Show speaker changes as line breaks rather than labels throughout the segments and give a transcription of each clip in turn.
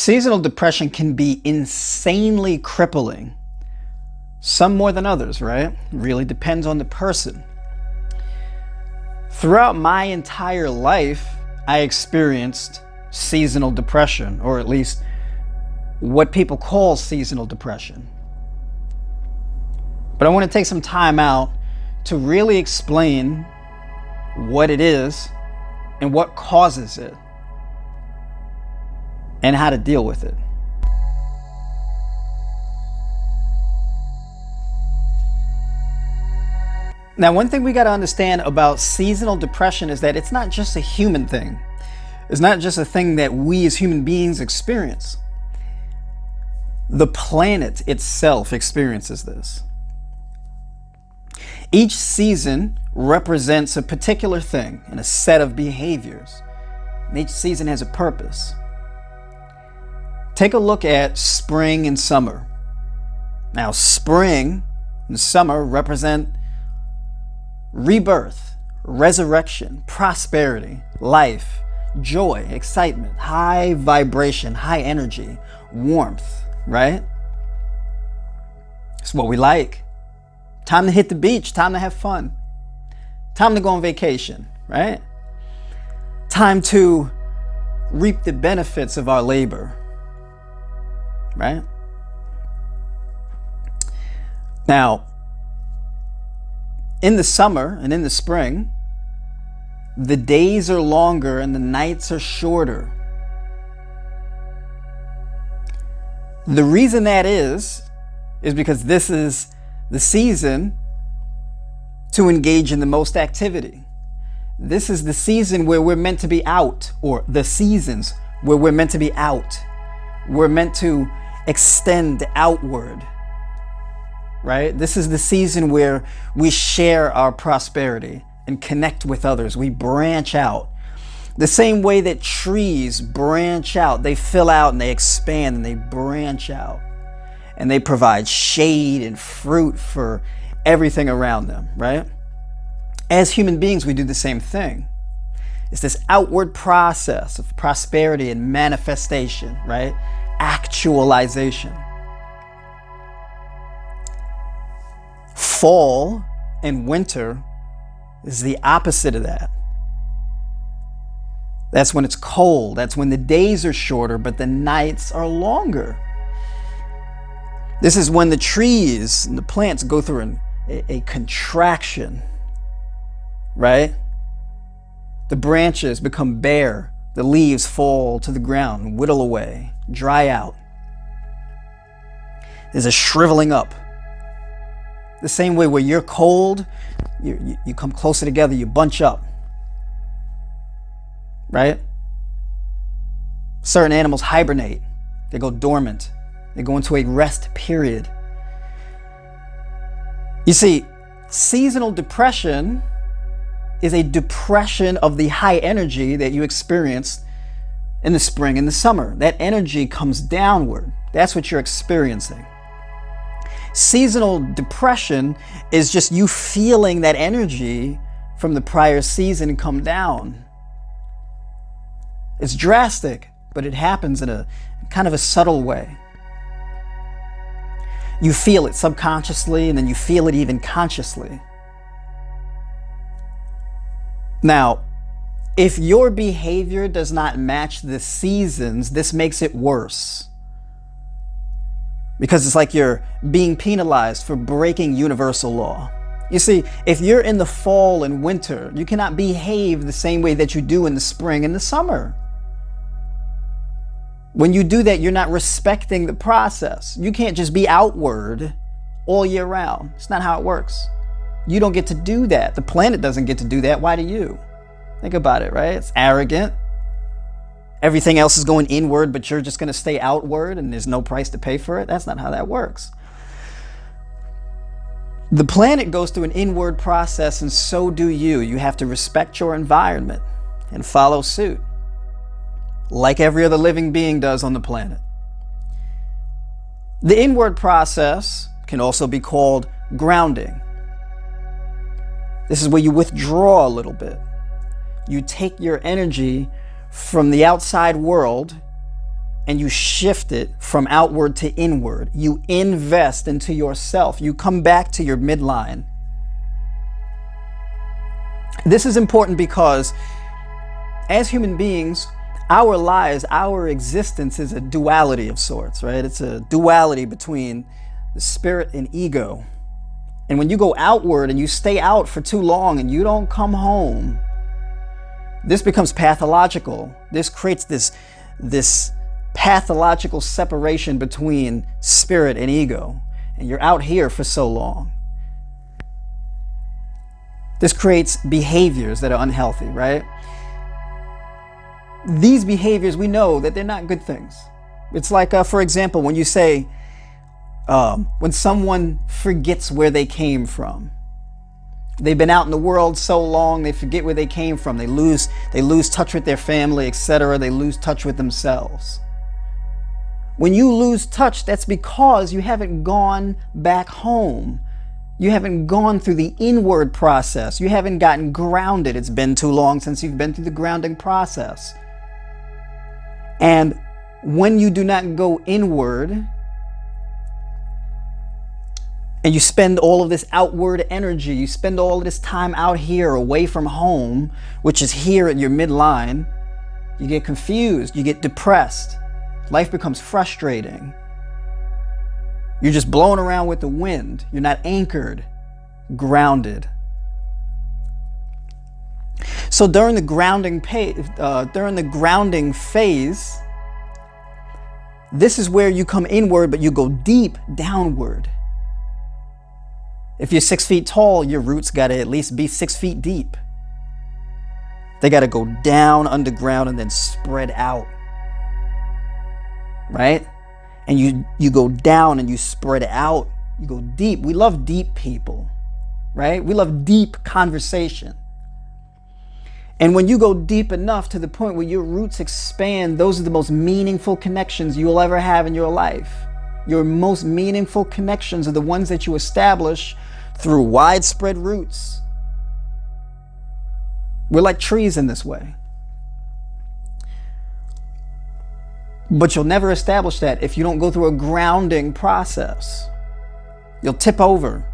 Seasonal depression can be insanely crippling. Some more than others, right? Really depends on the person. Throughout my entire life, I experienced seasonal depression, or at least what people call seasonal depression. But I want to take some time out to really explain what it is and what causes it and how to deal with it. Now, one thing we got to understand about seasonal depression is that it's not just a human thing. It's not just a thing that we as human beings experience. The planet itself experiences this. Each season represents a particular thing and a set of behaviors. And each season has a purpose. Take a look at spring and summer. Now, spring and summer represent rebirth, resurrection, prosperity, life, joy, excitement, high vibration, high energy, warmth, right? It's what we like. Time to hit the beach, time to have fun, time to go on vacation, right? Time to reap the benefits of our labor, right? Now, in the summer and in the spring, the days are longer and the nights are shorter. The reason that is because this is the season to engage in the most activity. This is the season where we're meant to be out, or the seasons where we're meant to be out. We're meant to extend outward. Right? This is the season where we share our prosperity and connect with others. We branch out. The same way that trees branch out, they fill out and they expand and they branch out. And they provide shade and fruit for everything around them, right? As human beings, we do the same thing. It's this outward process of prosperity and manifestation, right? Actualization. Fall and winter is the opposite of that. That's when it's cold. That's when the days are shorter, but the nights are longer. This is when the trees and the plants go through a contraction, right? The branches become bare. The leaves fall to the ground, whittle away, dry out. There's a shriveling up. The same way where you're cold, you come closer together, you bunch up, right? Certain animals hibernate. They go dormant. They go into a rest period. You see, seasonal depression is a depression of the high energy that you experience in the spring and the summer. That energy comes downward. That's what you're experiencing. Seasonal depression is just you feeling that energy from the prior season come down. It's drastic, but it happens in a kind of a subtle way. You feel it subconsciously, and then you feel it even consciously. Now, if your behavior does not match the seasons, this makes it worse. Because it's like you're being penalized for breaking universal law. You see, if you're in the fall and winter, you cannot behave the same way that you do in the spring and the summer. When you do that, you're not respecting the process. You can't just be outward all year round. It's not how it works. You don't get to do that. The planet doesn't get to do that. Why do you? Think about it, right? It's arrogant. Everything else is going inward, but you're just going to stay outward and there's no price to pay for it. That's not how that works. The planet goes through an inward process, and so do you. You have to respect your environment and follow suit, like every other living being does on the planet. The inward process can also be called grounding. This is where you withdraw a little bit. You take your energy from the outside world and you shift it from outward to inward. You invest into yourself. You come back to your midline. This is important because as human beings, our lives, our existence is a duality of sorts, right? It's a duality between the spirit and ego. And when you go outward and you stay out for too long and you don't come home, this becomes pathological. This creates this pathological separation between spirit and ego. And you're out here for so long. This creates behaviors that are unhealthy, right? These behaviors, we know that they're not good things. It's like, for example, when you say, when someone forgets where they came from. They've been out in the world so long, they forget where they came from. They lose touch with their family, etc. They lose touch with themselves. When you lose touch, that's because you haven't gone back home. You haven't gone through the inward process. You haven't gotten grounded. It's been too long since you've been through the grounding process. And when you do not go inward and you spend all of this outward energy, you spend all of this time out here away from home, which is here at your midline, you get confused, you get depressed. Life becomes frustrating. You're just blowing around with the wind. You're not anchored, grounded. So during the grounding phase, this is where you come inward, but you go deep downward. If you're 6 feet tall, your roots got to at least be 6 feet deep. They got to go down underground and then spread out. Right? And you go down and you spread out. You go deep. We love deep people, right? We love deep conversation. And when you go deep enough to the point where your roots expand, those are the most meaningful connections you'll ever have in your life. Your most meaningful connections are the ones that you establish through widespread roots. We're like trees in this way. But you'll never establish that if you don't go through a grounding process. You'll tip over,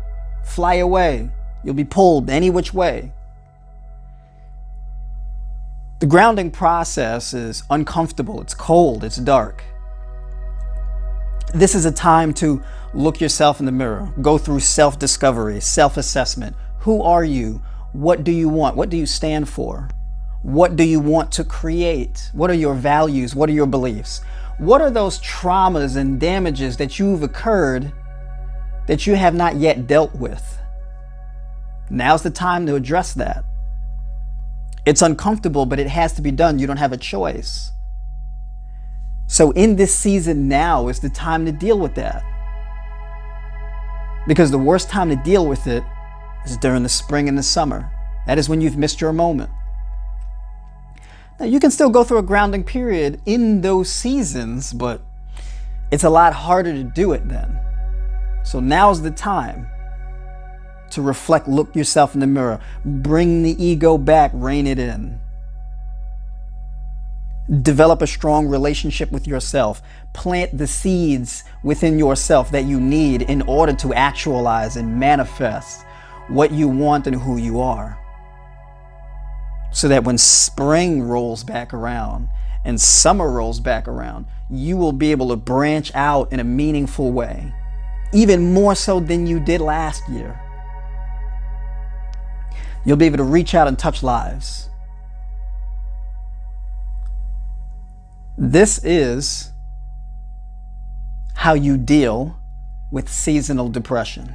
fly away. You'll be pulled any which way. The grounding process is uncomfortable. It's cold. It's dark. This is a time to look yourself in the mirror. Go through self-discovery, self-assessment. Who are you? What do you want? What do you stand for? What do you want to create? What are your values? What are your beliefs? What are those traumas and damages that you've occurred that you have not yet dealt with? Now's the time to address that. It's uncomfortable, but it has to be done. You don't have a choice. So in this season now is the time to deal with that. Because the worst time to deal with it is during the spring and the summer. That is when you've missed your moment. Now, you can still go through a grounding period in those seasons, but it's a lot harder to do it then. So now's the time to reflect, look yourself in the mirror, bring the ego back, rein it in. Develop a strong relationship with yourself. Plant the seeds within yourself that you need in order to actualize and manifest what you want and who you are. So that when spring rolls back around and summer rolls back around, you will be able to branch out in a meaningful way, even more so than you did last year. You'll be able to reach out and touch lives. This is how you deal with seasonal depression.